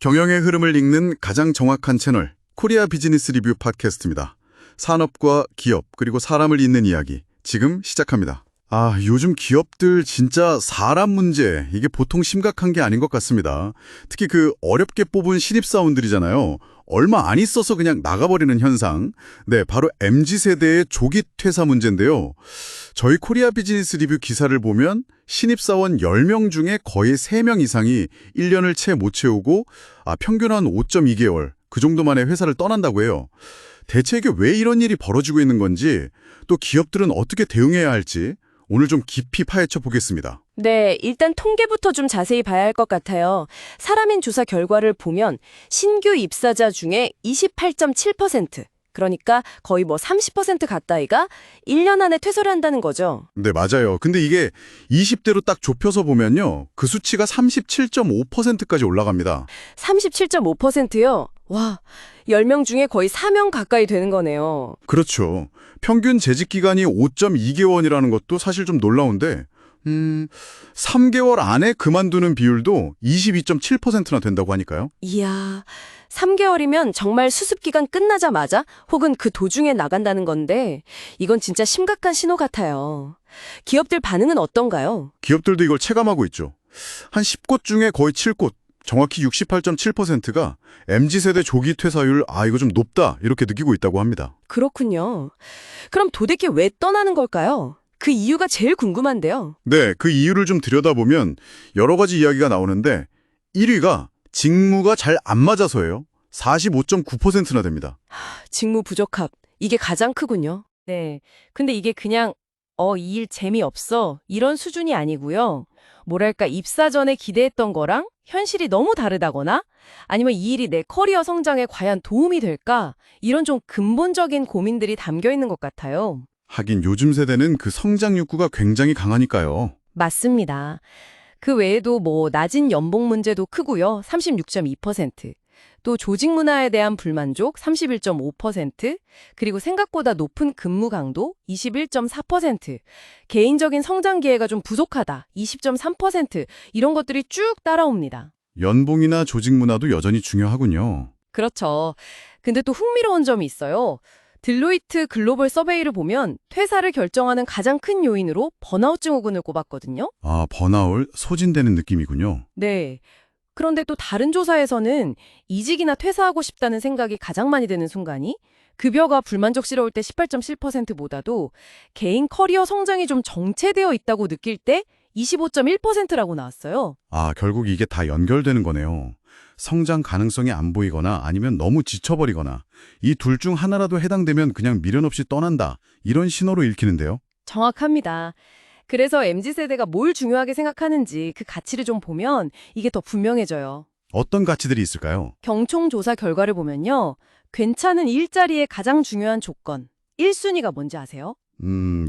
경영의 흐름을 읽는 가장 정확한 채널, 코리아 비즈니스 리뷰 팟캐스트입니다. 산업과 기업, 그리고 사람을 잇는 이야기, 지금 시작합니다. 요즘 기업들 진짜 사람 문제, 이게 보통 심각한 게 아닌 것 같습니다. 특히 그 어렵게 뽑은 신입사원들이잖아요. 얼마 안 있어서 그냥 나가버리는 현상. 네, 바로 MZ세대의 조기 퇴사 문제인데요. 저희 코리아 비즈니스 리뷰 기사를 보면 신입사원 10명 중에 거의 3명 이상이 1년을 채 못 채우고 평균 한 5.2개월, 그 정도 만에 회사를 떠난다고 해요. 대체 이게 왜 이런 일이 벌어지고 있는 건지, 또 기업들은 어떻게 대응해야 할지 오늘 좀 깊이 파헤쳐 보겠습니다. 네, 일단 통계부터 좀 자세히 봐야 할 것 같아요. 사람인 조사 결과를 보면 신규 입사자 중에 28.7%, 그러니까 거의 30% 가까이가 1년 안에 퇴소를 한다는 거죠. 네, 맞아요. 근데 이게 20대로 딱 좁혀서 보면요, 그 수치가 37.5%까지 올라갑니다. 37.5%요? 와, 10명 중에 거의 4명 가까이 되는 거네요. 그렇죠. 평균 재직 기간이 5.2개월이라는 것도 사실 좀 놀라운데 3개월 안에 그만두는 비율도 22.7%나 된다고 하니까요. 이야, 3개월이면 정말 수습기간 끝나자마자 혹은 그 도중에 나간다는 건데 이건 진짜 심각한 신호 같아요. 기업들 반응은 어떤가요? 기업들도 이걸 체감하고 있죠. 한 10곳 중에 거의 7곳, 정확히 68.7%가 MZ세대 조기 퇴사율 이거 좀 높다 이렇게 느끼고 있다고 합니다. 그렇군요. 그럼 도대체 왜 떠나는 걸까요? 그 이유가 제일 궁금한데요. 네, 그 이유를 좀 들여다보면 여러 가지 이야기가 나오는데 1위가 직무가 잘 안 맞아서예요. 45.9%나 됩니다. 직무 부족합. 이게 가장 크군요. 네. 근데 이게 그냥 이 일 재미없어 이런 수준이 아니고요. 뭐랄까 입사 전에 기대했던 거랑 현실이 너무 다르다거나 아니면 이 일이 내 커리어 성장에 과연 도움이 될까? 이런 좀 근본적인 고민들이 담겨 있는 것 같아요. 하긴 요즘 세대는 그 성장 욕구가 굉장히 강하니까요. 맞습니다. 그 외에도 낮은 연봉 문제도 크고요. 36.2%. 또 조직 문화에 대한 불만족 31.5%, 그리고 생각보다 높은 근무 강도 21.4%, 개인적인 성장 기회가 좀 부족하다 20.3%, 이런 것들이 쭉 따라옵니다. 연봉이나 조직 문화도 여전히 중요하군요. 그렇죠. 근데 또 흥미로운 점이 있어요. 딜로이트 글로벌 서베이를 보면 퇴사를 결정하는 가장 큰 요인으로 번아웃 증후군을 꼽았거든요. 번아웃, 소진되는 느낌이군요. 네. 그런데 또 다른 조사에서는 이직이나 퇴사하고 싶다는 생각이 가장 많이 드는 순간이 급여가 불만족스러울 때 18.7%보다도 개인 커리어 성장이 좀 정체되어 있다고 느낄 때 25.1%라고 나왔어요. 결국 이게 다 연결되는 거네요. 성장 가능성이 안 보이거나 아니면 너무 지쳐버리거나 이 둘 중 하나라도 해당되면 그냥 미련 없이 떠난다. 이런 신호로 읽히는데요. 정확합니다. 그래서 MZ세대가 뭘 중요하게 생각하는지 그 가치를 좀 보면 이게 더 분명해져요. 어떤 가치들이 있을까요? 경총 조사 결과를 보면요. 괜찮은 일자리의 가장 중요한 조건, 1순위가 뭔지 아세요?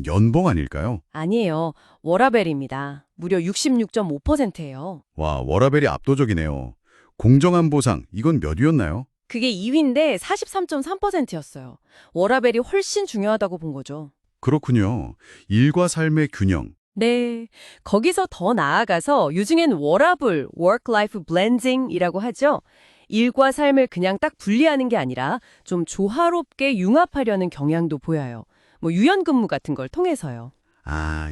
연봉 아닐까요? 아니에요. 워라밸입니다. 무려 66.5%예요. 와, 워라밸이 압도적이네요. 공정한 보상, 이건 몇 위였나요? 그게 2위인데 43.3%였어요. 워라밸이 훨씬 중요하다고 본 거죠. 그렇군요. 일과 삶의 균형. 네. 거기서 더 나아가서 요즘엔 워라밸, work-life blending이라고 하죠. 일과 삶을 그냥 딱 분리하는 게 아니라 좀 조화롭게 융합하려는 경향도 보여요. 유연근무 같은 걸 통해서요.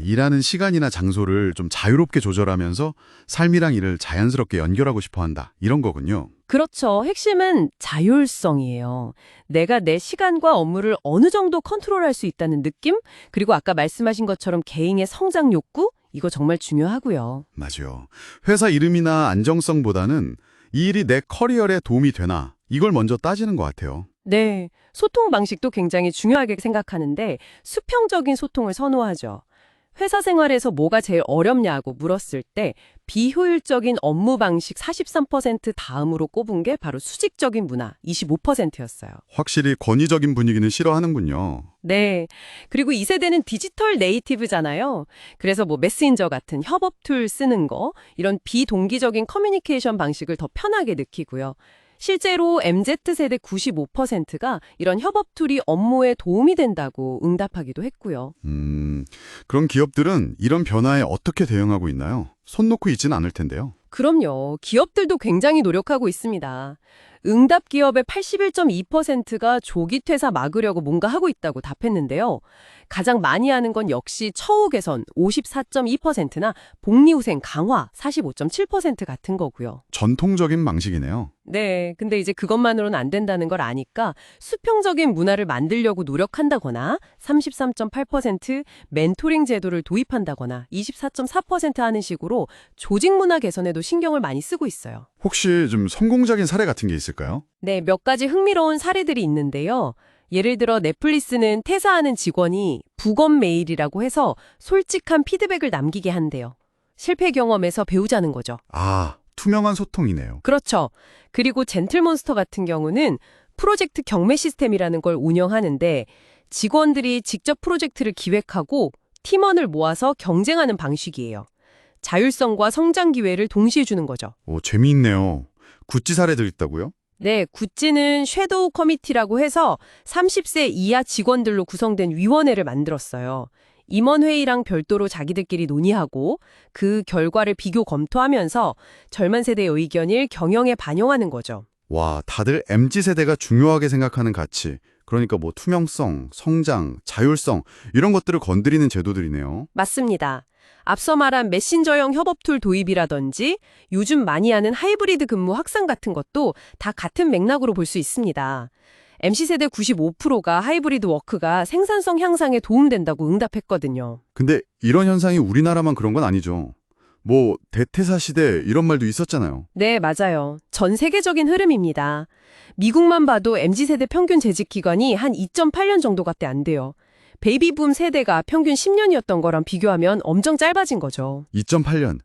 일하는 시간이나 장소를 좀 자유롭게 조절하면서 삶이랑 일을 자연스럽게 연결하고 싶어 한다. 이런 거군요. 그렇죠. 핵심은 자율성이에요. 내가 내 시간과 업무를 어느 정도 컨트롤할 수 있다는 느낌? 그리고 아까 말씀하신 것처럼 개인의 성장 욕구? 이거 정말 중요하고요. 맞아요. 회사 이름이나 안정성보다는 이 일이 내 커리어에 도움이 되나 이걸 먼저 따지는 것 같아요. 네. 소통 방식도 굉장히 중요하게 생각하는데 수평적인 소통을 선호하죠. 회사 생활에서 뭐가 제일 어렵냐고 물었을 때 비효율적인 업무 방식 43% 다음으로 꼽은 게 바로 수직적인 문화 25%였어요. 확실히 권위적인 분위기는 싫어하는군요. 네. 그리고 이 세대는 디지털 네이티브잖아요. 그래서 메신저 같은 협업 툴 쓰는 거, 이런 비동기적인 커뮤니케이션 방식을 더 편하게 느끼고요. 실제로 MZ세대 95%가 이런 협업 툴이 업무에 도움이 된다고 응답하기도 했고요. 그럼 기업들은 이런 변화에 어떻게 대응하고 있나요? 손 놓고 있지는 않을 텐데요. 그럼요. 기업들도 굉장히 노력하고 있습니다. 응답 기업의 81.2%가 조기 퇴사 막으려고 뭔가 하고 있다고 답했는데요. 가장 많이 하는 건 역시 처우 개선 54.2%나 복리후생 강화 45.7% 같은 거고요. 전통적인 방식이네요. 네, 근데 이제 그것만으로는 안 된다는 걸 아니까 수평적인 문화를 만들려고 노력한다거나 33.8% 멘토링 제도를 도입한다거나 24.4% 하는 식으로 조직 문화 개선에도 신경을 많이 쓰고 있어요. 혹시 좀 성공적인 사례 같은 게 있을까요? 네, 몇 가지 흥미로운 사례들이 있는데요. 예를 들어 넷플릭스는 퇴사하는 직원이 부검 메일이라고 해서 솔직한 피드백을 남기게 한대요. 실패 경험에서 배우자는 거죠. 아, 투명한 소통이네요. 그렇죠. 그리고 젠틀몬스터 같은 경우는 프로젝트 경매 시스템이라는 걸 운영하는데 직원들이 직접 프로젝트를 기획하고 팀원을 모아서 경쟁하는 방식이에요. 자율성과 성장 기회를 동시에 주는 거죠. 오, 재미있네요. 구찌 사례들 있다고요? 네, 구찌는 섀도우 커미티라고 해서 30세 이하 직원들로 구성된 위원회를 만들었어요. 임원회의랑 별도로 자기들끼리 논의하고 그 결과를 비교 검토하면서 젊은 세대의 의견을 경영에 반영하는 거죠. 와, 다들 MZ세대가 중요하게 생각하는 가치, 그러니까 뭐 투명성, 성장, 자율성 이런 것들을 건드리는 제도들이네요. 맞습니다. 앞서 말한 메신저형 협업 툴 도입이라든지 요즘 많이 하는 하이브리드 근무 확산 같은 것도 다 같은 맥락으로 볼 수 있습니다. MC세대 95%가 하이브리드 워크가 생산성 향상에 도움된다고 응답했거든요. 근데 이런 현상이 우리나라만 그런 건 아니죠. 뭐 대퇴사 시대 이런 말도 있었잖아요. 네, 맞아요. 전 세계적인 흐름입니다. 미국만 봐도 MZ세대 평균 재직 기간이 한 2.8년 정도밖에 안 돼요. 베이비붐 세대가 평균 10년이었던 거랑 비교하면 엄청 짧아진 거죠. 2.8년.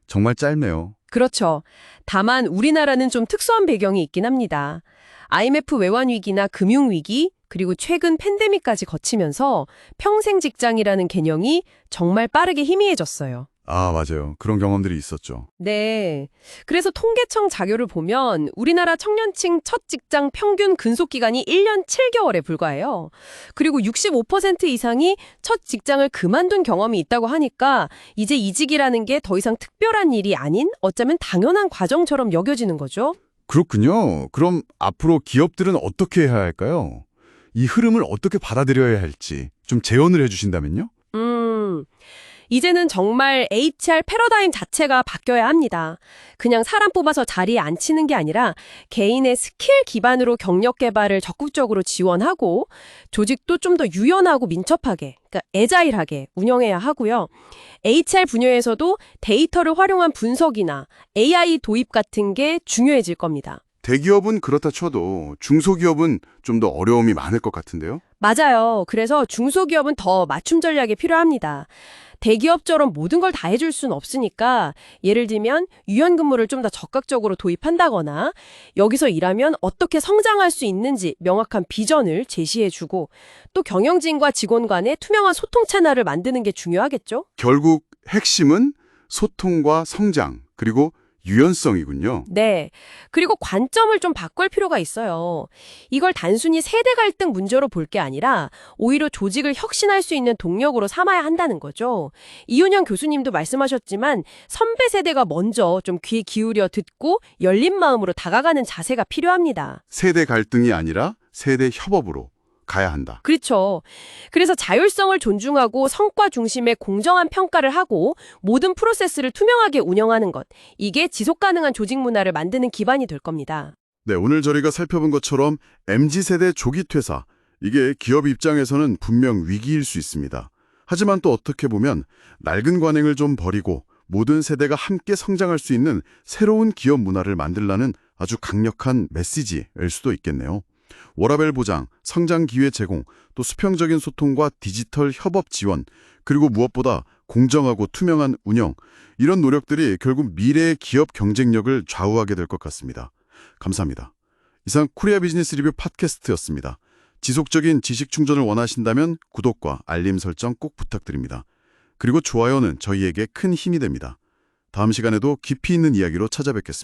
정말 짧네요. 그렇죠. 다만 우리나라는 좀 특수한 배경이 있긴 합니다. IMF 외환 위기나 금융 위기, 그리고 최근 팬데믹까지 거치면서 평생 직장이라는 개념이 정말 빠르게 희미해졌어요. 아, 맞아요. 그런 경험들이 있었죠. 네. 그래서 통계청 자료를 보면 우리나라 청년층 첫 직장 평균 근속 기간이 1년 7개월에 불과해요. 그리고 65% 이상이 첫 직장을 그만둔 경험이 있다고 하니까 이제 이직이라는 게 더 이상 특별한 일이 아닌 어쩌면 당연한 과정처럼 여겨지는 거죠. 그렇군요. 그럼 앞으로 기업들은 어떻게 해야 할까요? 이 흐름을 어떻게 받아들여야 할지 좀 재현을 해주신다면요? 이제는 정말 HR 패러다임 자체가 바뀌어야 합니다. 그냥 사람 뽑아서 자리에 앉히는 게 아니라 개인의 스킬 기반으로 경력 개발을 적극적으로 지원하고 조직도 좀 더 유연하고 민첩하게, 그러니까 애자일하게 운영해야 하고요. HR 분야에서도 데이터를 활용한 분석이나 AI 도입 같은 게 중요해질 겁니다. 대기업은 그렇다 쳐도 중소기업은 좀 더 어려움이 많을 것 같은데요? 맞아요. 그래서 중소기업은 더 맞춤 전략이 필요합니다. 대기업처럼 모든 걸 다 해줄 수는 없으니까 예를 들면 유연근무를 좀 더 적극적으로 도입한다거나 여기서 일하면 어떻게 성장할 수 있는지 명확한 비전을 제시해주고 또 경영진과 직원 간의 투명한 소통 채널을 만드는 게 중요하겠죠? 결국 핵심은 소통과 성장, 그리고 유연성이군요. 네. 그리고 관점을 좀 바꿀 필요가 있어요. 이걸 단순히 세대 갈등 문제로 볼 게 아니라 오히려 조직을 혁신할 수 있는 동력으로 삼아야 한다는 거죠. 이윤영 교수님도 말씀하셨지만 선배 세대가 먼저 좀 귀 기울여 듣고 열린 마음으로 다가가는 자세가 필요합니다. 세대 갈등이 아니라 세대 협업으로 가야 한다. 그렇죠. 그래서 자율성을 존중하고 성과 중심의 공정한 평가를 하고 모든 프로세스를 투명하게 운영하는 것. 이게 지속 가능한 조직 문화를 만드는 기반이 될 겁니다. 네, 오늘 저희가 살펴본 것처럼 MZ세대 조기 퇴사, 이게 기업 입장에서는 분명 위기일 수 있습니다. 하지만 또 어떻게 보면 낡은 관행을 좀 버리고 모든 세대가 함께 성장할 수 있는 새로운 기업 문화를 만들라는 아주 강력한 메시지일 수도 있겠네요. 워라밸 보장, 성장 기회 제공, 또 수평적인 소통과 디지털 협업 지원, 그리고 무엇보다 공정하고 투명한 운영, 이런 노력들이 결국 미래의 기업 경쟁력을 좌우하게 될 것 같습니다. 감사합니다. 이상 코리아 비즈니스 리뷰 팟캐스트였습니다. 지속적인 지식 충전을 원하신다면 구독과 알림 설정 꼭 부탁드립니다. 그리고 좋아요는 저희에게 큰 힘이 됩니다. 다음 시간에도 깊이 있는 이야기로 찾아뵙겠습니다.